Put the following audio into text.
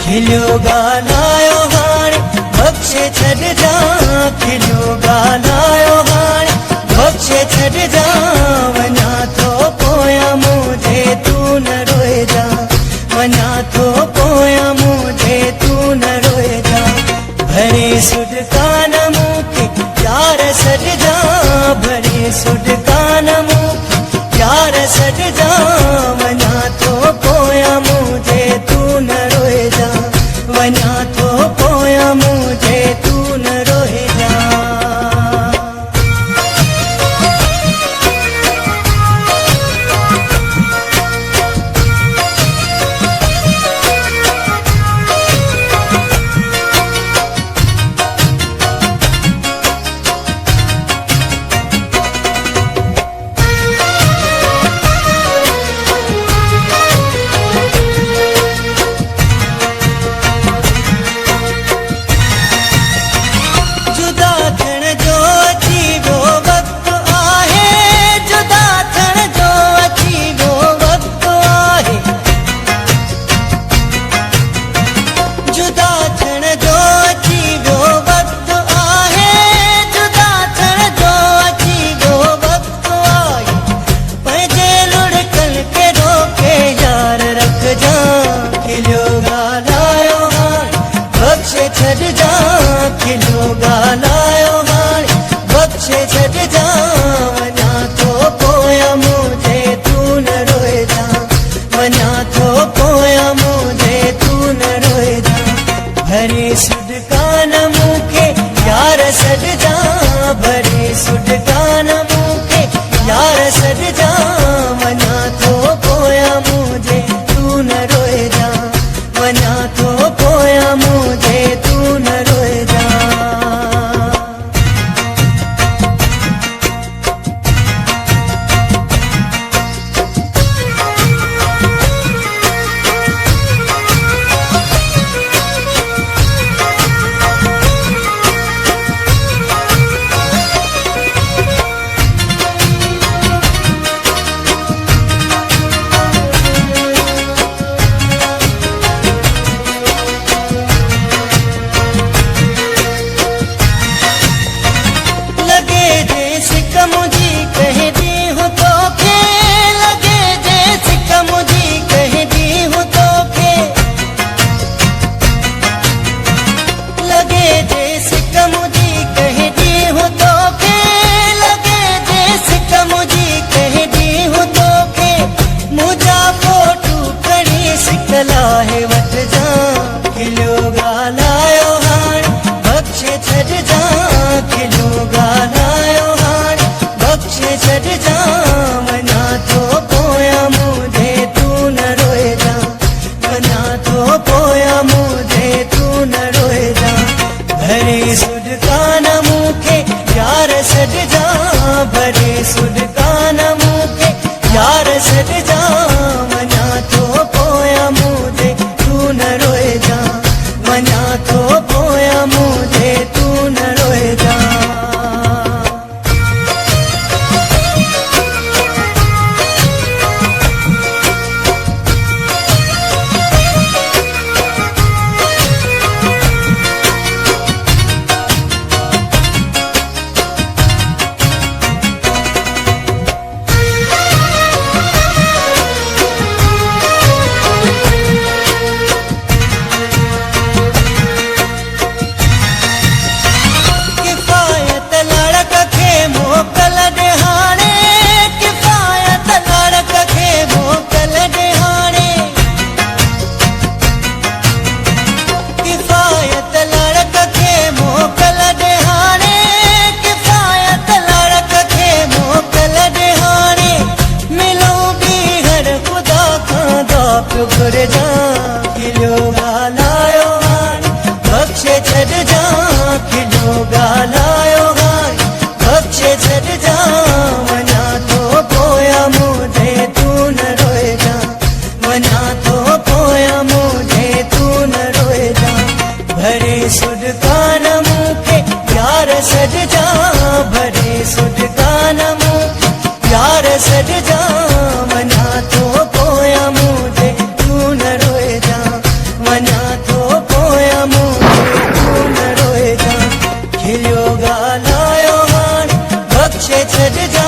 खिलियो ॻाल्हायो हाणे बख़्शे छॾिजां, खिलियो ॻाल्हायो हाणे बख़्शे छॾिजां, वञा थो पोयां मुंहिंजे तूं न रोइजां, वञा थो पोयां मुंहिंजे तूं न रोइजां। भरे सुॾकान मूंखे प्यार सॾिजां, भरे सुॾकान मूंखे प्यार सॾिजां, वञा थो पोयां मुंहिंजे तूं न रोइजां, वञा थो पोयां मुंहिंजे तूं न रोइजां। खिलियो ॻाल्हायो हाणे बख़्शे छॾिजां, वञा थो पोयां मुंहिंजे तूं न रोइजां, वञा थो पोयां मुंहिंजे तूं न रोइजां। भरे सुॾकान मूंखे यार सॾिजां, भरे सुॾकान मूंखे यार सॾिजां, वञा थो पोयां मुंहिंजे तूं न रोइजां, वञा थो पोयां मुंहिंजे तूं न रोइजां। छॾ